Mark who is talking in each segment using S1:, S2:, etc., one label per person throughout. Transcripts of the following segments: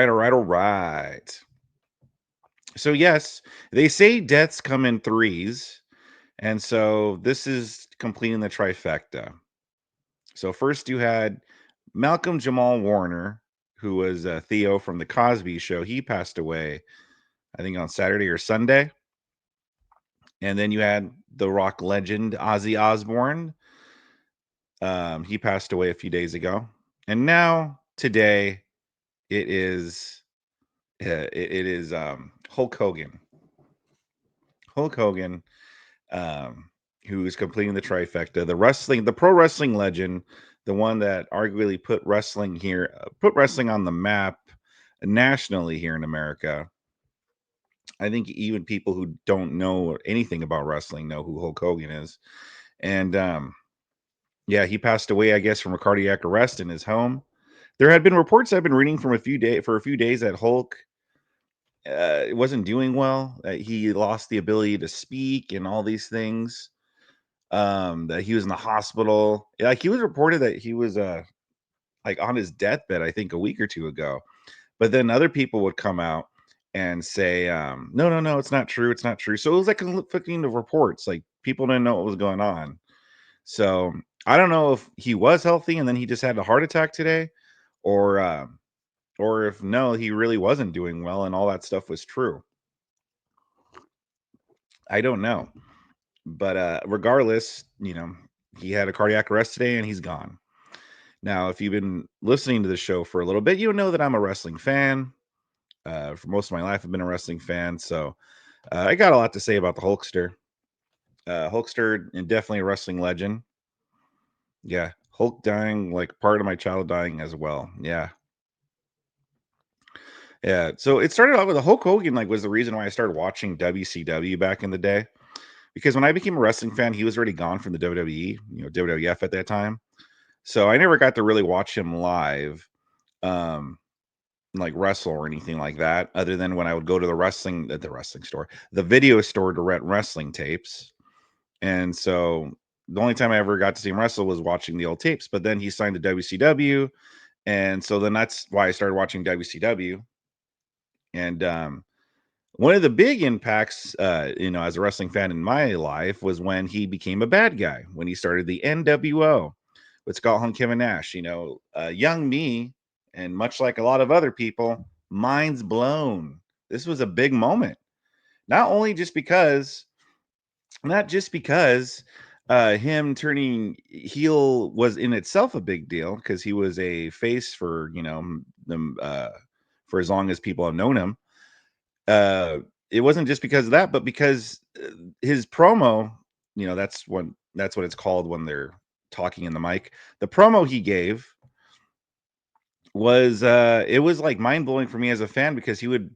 S1: All right. So yes, they say deaths come in threes, and so this is completing the trifecta. So first you had Malcolm Jamal Warner, who was Theo from the Cosby Show. He passed away, I think, on Saturday or Sunday. And then you had the rock legend Ozzy Osbourne. He passed away a few days ago. And now today it is Hulk Hogan. Hulk Hogan, who is completing the trifecta, the pro wrestling legend, the one that arguably put wrestling on the map nationally here in America. I think even people who don't know anything about wrestling know who Hulk Hogan is. And yeah, he passed away, I guess, from a cardiac arrest in his home. There had been reports I've been reading from a few days that Hulk wasn't doing well. He lost the ability to speak and all these things. That he was in the hospital. Like he was reported that he was like on his deathbed, I think a week or two ago. But then other people would come out and say, no, it's not true. It's not true. So it was like conflicting of reports. Like people didn't know what was going on. So I don't know if he was healthy and then he just had a heart attack today, or if no, he really wasn't doing well and all that stuff was true. I don't know. But regardless, he had a cardiac arrest today and he's gone. Now, if you've been listening to the show for a little bit, you know that I'm a wrestling fan. For most of my life, I've been a wrestling fan. So I got a lot to say about the Hulkster. Hulkster, and definitely a wrestling legend. Yeah. Hulk dying, like part of my child dying as well. Yeah. Yeah. So it started out with the Hulk Hogan, like, was the reason why I started watching WCW back in the day. Because when I became a wrestling fan, he was already gone from the WWE, WWF at that time. So I never got to really watch him live, um, like wrestle or anything like that, other than when I would go to the wrestling store, the video store to rent wrestling tapes. And so the only time I ever got to see him wrestle was watching the old tapes. But then he signed to WCW, and so then that's why I started watching WCW. And one of the big impacts, as a wrestling fan in my life was when he became a bad guy, when he started the NWO with Scott Hall and Kevin Nash. Young me, and much like a lot of other people, minds blown. This was a big moment. Not just because him turning heel was in itself a big deal, because he was a face for, for as long as people have known him. It wasn't just because of that, but because his promo, that's what it's called when they're talking in the mic. The promo he gave was it was like mind-blowing for me as a fan, because he would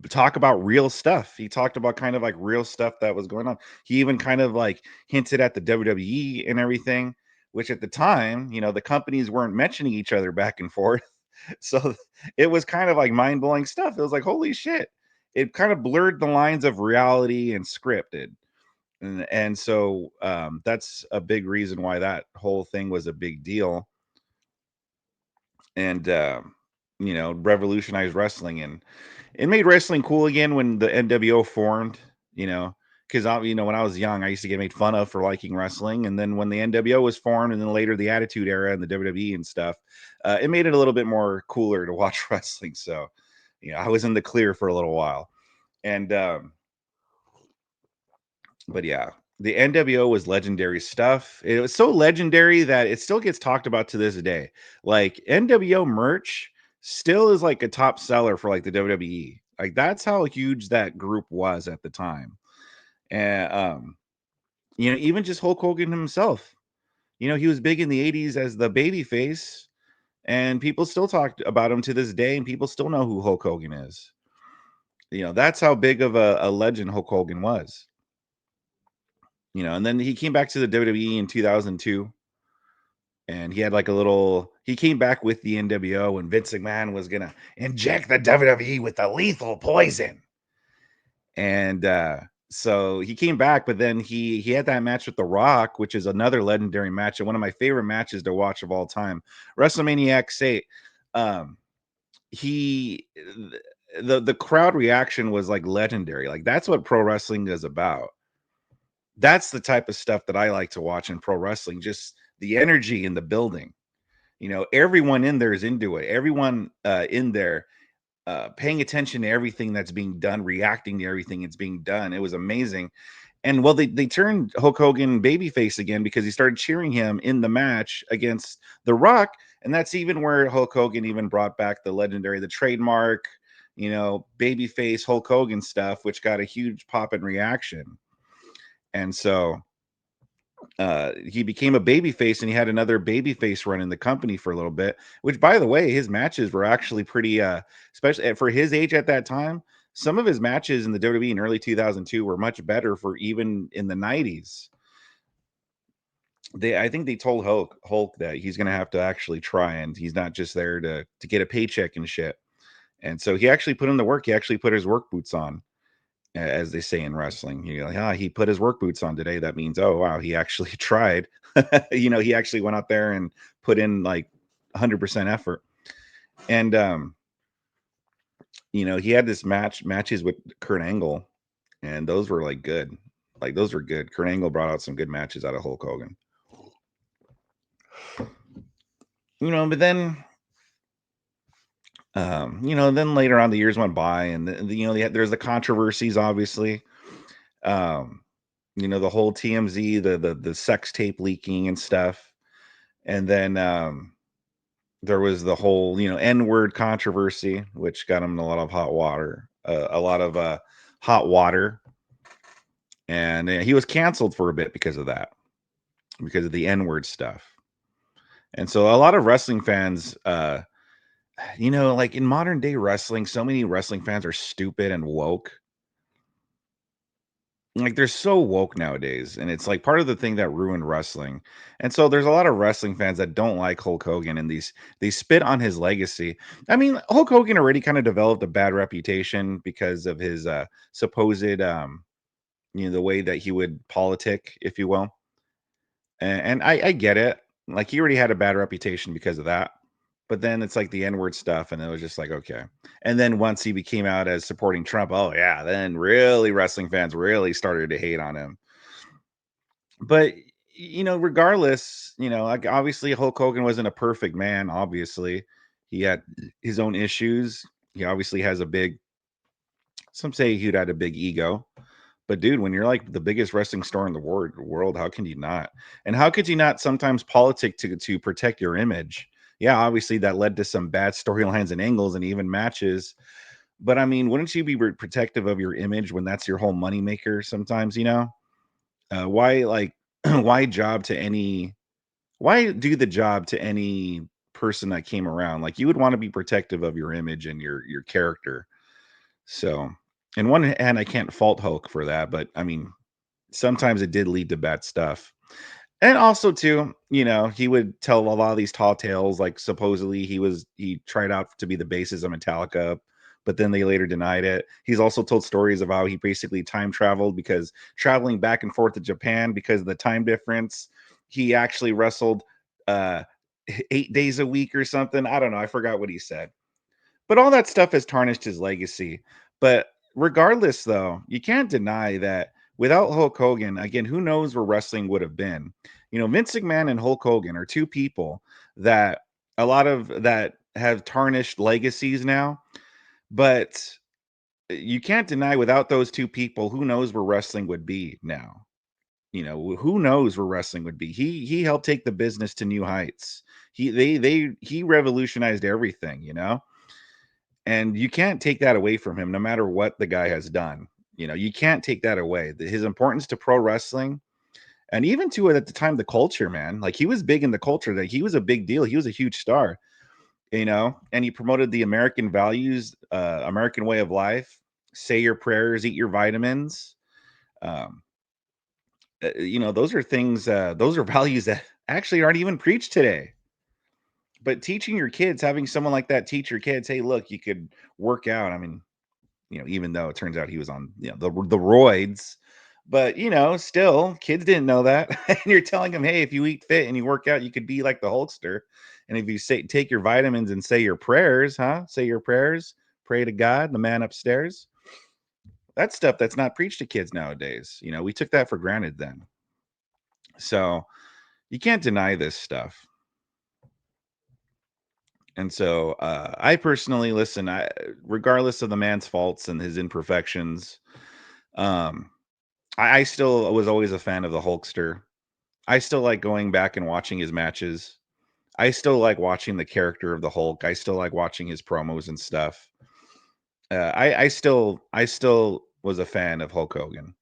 S1: talk about real stuff. He talked about kind of like real stuff that was going on. He even kind of like hinted at the WWE and everything, which at the time, the companies weren't mentioning each other back and forth. So it was kind of like mind-blowing stuff. It was like, holy shit. It kind of blurred the lines of reality and scripted. And so that's a big reason why that whole thing was a big deal. And revolutionized wrestling, and it made wrestling cool again when the NWO formed. Because when I was young, I used to get made fun of for liking wrestling, and then when the NWO was formed, and then later the Attitude Era and the WWE and stuff, it made it a little bit more cooler to watch wrestling. So, I was in the clear for a little while, and but yeah, the NWO was legendary stuff. It was so legendary that it still gets talked about to this day. Like NWO merch still is like a top seller for like the WWE. Like that's how huge that group was at the time. And even just Hulk Hogan himself. He was big in the 80s as the baby face, and people still talk about him to this day, and people still know who Hulk Hogan is. That's how big of a legend Hulk Hogan was. And then he came back to the WWE in 2002, and he had like he came back with the NWO, and Vince McMahon was going to inject the WWE with the lethal poison. And so he came back, but then he had that match with The Rock, which is another legendary match and one of my favorite matches to watch of all time. WrestleMania 8. he the crowd reaction was like legendary. Like that's what pro wrestling is about. That's the type of stuff that I like to watch in pro wrestling, just the energy in the building. Everyone in there is into it. Everyone in there paying attention to everything that's being done, reacting to everything that's being done. It was amazing. And well, they turned Hulk Hogan babyface again because he started cheering him in the match against The Rock. And that's even where Hulk Hogan even brought back the trademark, babyface Hulk Hogan stuff, which got a huge pop and reaction. And so he became a babyface, and he had another babyface run in the company for a little bit, which, by the way, his matches were actually pretty, especially for his age at that time. Some of his matches in the WWE in early 2002 were much better for even in the 90s. I think they told Hulk that he's going to have to actually try, and he's not just there to get a paycheck and shit. And so he actually put in the work. He actually put his work boots on, as they say in wrestling. He put his work boots on today. That means, oh wow, he actually tried. He actually went out there and put in like 100% effort. And he had this matches with Kurt Angle, and those were like good. Like those were good. Kurt Angle brought out some good matches out of Hulk Hogan. But then then later on the years went by, and there's the controversies, obviously. The whole TMZ, the sex tape leaking and stuff. And then there was the whole, N-word controversy, which got him in a lot of hot water, hot water. And he was canceled for a bit because of that, because of the N-word stuff. And so a lot of wrestling fans, like in modern day wrestling, so many wrestling fans are stupid and woke. Like they're so woke nowadays, and it's like part of the thing that ruined wrestling. And so there's a lot of wrestling fans that don't like Hulk Hogan, and they spit on his legacy. I mean, Hulk Hogan already kind of developed a bad reputation because of his supposed the way that he would politic, if you will. And I get it. Like he already had a bad reputation because of that. But then it's like the N-word stuff, and it was just like, okay. And then once he became out as supporting Trump, oh yeah, then really wrestling fans really started to hate on him. But regardless, like obviously Hulk Hogan wasn't a perfect man. Obviously, he had his own issues. He obviously has a big. Some say he'd had a big ego. But dude, when you're like the biggest wrestling star in the world, how can you not? And how could you not sometimes politic to protect your image? Yeah, obviously that led to some bad storylines and angles and even matches. But I mean, wouldn't you be protective of your image when that's your whole moneymaker sometimes, why like why job to any why do the job to any person that came around? Like you would want to be protective of your image and your character. So in one hand, I can't fault Hulk for that, but I mean, sometimes it did lead to bad stuff. And also too, he would tell a lot of these tall tales, like supposedly he tried out to be the bassist of Metallica, but then they later denied it. He's also told stories of how he basically time traveled, because traveling back and forth to Japan because of the time difference, he actually wrestled uh 8 days a week or something. I don't know. I forgot what he said. But all that stuff has tarnished his legacy. But regardless, though, you can't deny that without Hulk Hogan, again, who knows where wrestling would have been? Vince McMahon and Hulk Hogan are two people that a lot of that have tarnished legacies now. But you can't deny without those two people, who knows where wrestling would be now? Who knows where wrestling would be? He helped take the business to new heights. He revolutionized everything, and you can't take that away from him, no matter what the guy has done. You can't take that away. His importance to pro wrestling, and even to it at the time, the culture, man. Like he was big in the culture. That he was a big deal. He was a huge star, and he promoted the American values, American way of life. Say your prayers, eat your vitamins. Um, those are things. Those are values that actually aren't even preached today. But teaching your kids, having someone like that teach your kids, hey, look, you could work out. I mean, even though it turns out he was on, the roids, but still kids didn't know that. And you're telling them, hey, if you eat fit and you work out, you could be like the Hulkster. And if you take your vitamins and say your prayers, say your prayers, pray to God, the man upstairs. That's stuff that's not preached to kids nowadays. We took that for granted then. So you can't deny this stuff. And so I personally listen, regardless of the man's faults and his imperfections, um, I still was always a fan of the Hulkster. I still like going back and watching his matches. I still like watching the character of the Hulk. I still like watching his promos and stuff. I still was a fan of Hulk Hogan,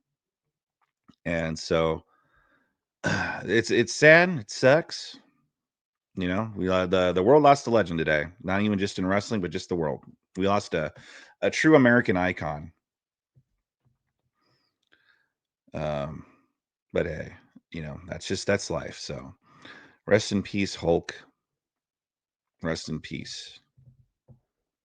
S1: and so it's sad. It sucks. The world lost a legend today. Not even just in wrestling, but just the world. We lost a true American icon. Um, but hey, that's life. So rest in peace, Hulk. Rest in peace.